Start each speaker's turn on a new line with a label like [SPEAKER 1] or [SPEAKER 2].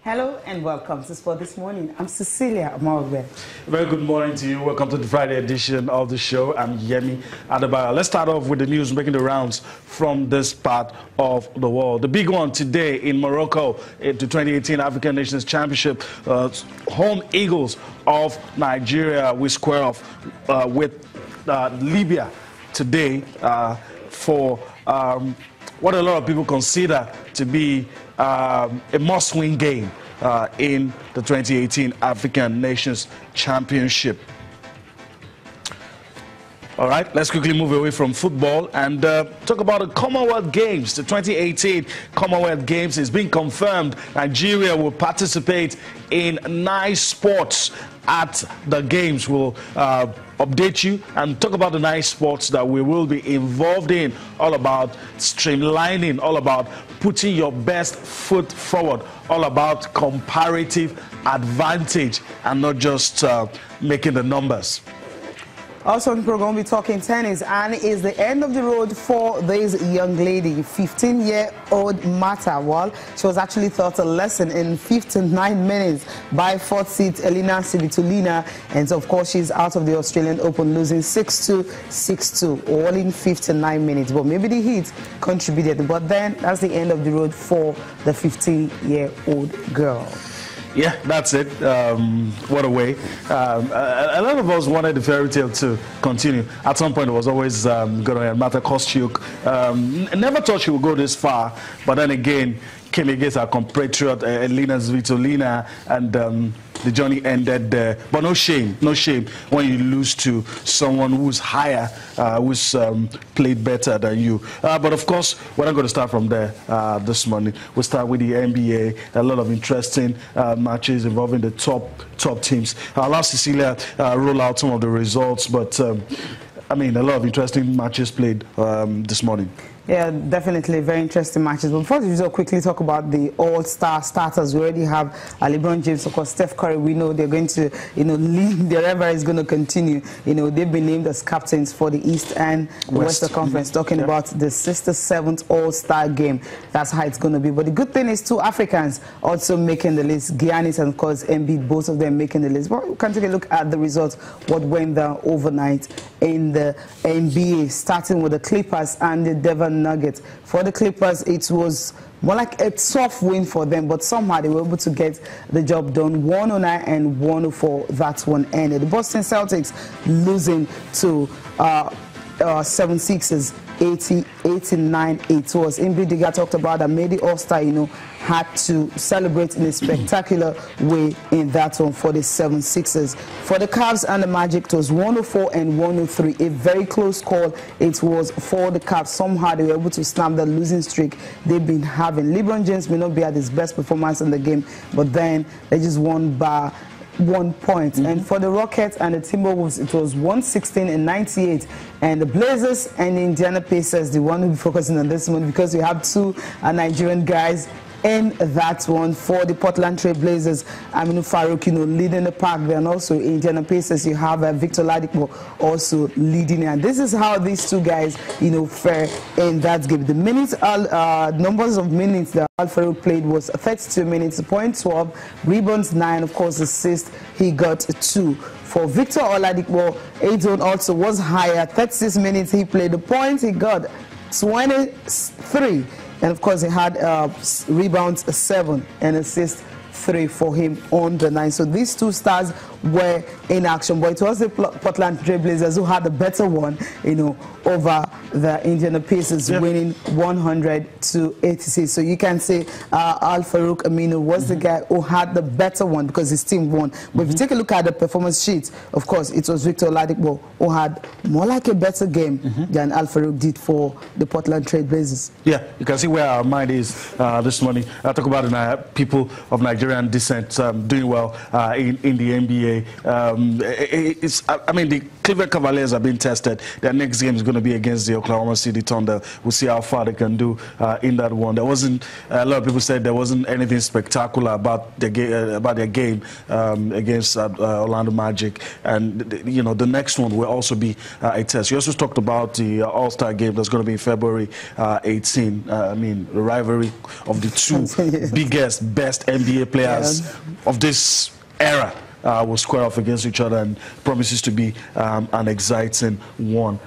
[SPEAKER 1] Hello and welcome to Sport This Morning. I'm Cecilia Morgan.
[SPEAKER 2] Very good morning to you. Welcome to the Friday edition of the show. I'm Yemi Adebayo. Let's start off with the news making the rounds from this part of the world. The big one today in Morocco, the 2018 African Nations Championship, home Eagles of Nigeria will square off with Libya today for what a lot of people consider to be a must-win game in the 2018 African Nations Championship. All right, let's quickly move away from football and talk about the Commonwealth Games. The 2018 Commonwealth Games is being confirmed. Nigeria will participate in 9 sports at the Games. We'll update you and talk about the 9 sports that we will be involved in, all about streamlining, all about putting your best foot forward, all about comparative advantage and not just making the numbers.
[SPEAKER 1] Also on the program, we'll be talking tennis, and it's the end of the road for this young lady, 15-year-old Marta. Well, she was actually taught a lesson in 59 minutes by 4th seed Elina Svitolina, and so of course she's out of the Australian Open, losing 6-2, 6-2, all in 59 minutes. But maybe the heat contributed, but then that's the end of the road for the 15-year-old girl.
[SPEAKER 2] Yeah, that's it. What a way. A lot of us wanted the fairy tale to continue. At some point, it was always going to end. Marta Kostyuk never thought she would go this far, but then again, came against our compatriot Elina Svitolina, and the journey ended there. But no shame when you lose to someone who's higher, who's played better than you. But of course, we're not going to start from there this morning. We'll start with the NBA. A lot of interesting matches involving the top teams. I'll allow Cecilia roll out some of the results, but I mean, a lot of interesting matches played this morning.
[SPEAKER 1] Yeah, definitely very interesting matches. But before we just quickly talk about the all-star starters, we already have LeBron James, of course, Steph Curry. We know they're going to, lead. Their rivalry is going to continue. They've been named as captains for the East and the Western Conference, talking about the 67th all-star game. That's how it's going to be. But the good thing is 2 Africans also making the list. Giannis and, of course, Embiid, both of them making the list. But we can take a look at the results, what went down overnight in the NBA, starting with the Clippers and the Denver Nuggets. For the Clippers, it was more like a soft win for them, but somehow they were able to get the job done. 109 and 104, that one ended. The Boston Celtics losing to 76ers 89-8. Was Embiid, Diga talked about that, made the All-Star, had to celebrate in a spectacular way in that one for the 76ers. For the Cavs and the Magic, it was 104 and 103. A very close call it was for the Cavs. Somehow they were able to snap the losing streak they've been having. LeBron James may not be at his best performance in the game, but then they just won by 1 point. And for the Rockets and the Timberwolves, it was 116 and 98. And the Blazers and the Indiana Pacers, the one we'll be focusing on this one, because we have 2 Nigerian guys in that one. For the Portland Trail Blazers, Aminu Farouk, leading the pack there, and also Indiana Pacers, you have Victor Oladipo also leading it. And this is how these 2 guys, fare in that game. The minutes, numbers of minutes that Al Farouk played was 32 minutes, point 12, rebounds 9, of course, assists, he got 2. For Victor Oladipo, A-zone also was higher, 36 minutes he played. The points he got 23. And of course, he had rebounds 7 and assists 3 for him on the 9. So these 2 stars were in action, but it was the Portland Trail Blazers who had the better one, over the Indiana Pacers, winning 100-86. So you can say Al Farouk Aminu was the guy who had the better one because his team won. But if you take a look at the performance sheet, of course, it was Victor Oladipo who had more like a better game than Al Farouk did for the Portland Trail Blazers.
[SPEAKER 2] Yeah, you can see where our mind is this morning. I talk about the people of Nigerian descent doing well in the NBA. I mean, the Cleveland Cavaliers are being tested. Their next game is going to be against the Oklahoma City Thunder. We'll see how far they can do in that one. There wasn't, a lot of people said there wasn't anything spectacular about their game against Orlando Magic, and the next one will also be a test. You also talked about the All-Star game that's going to be in February 18. I mean, the rivalry of the 2 biggest, best NBA players of this era will square off against each other, and promises to be an exciting one.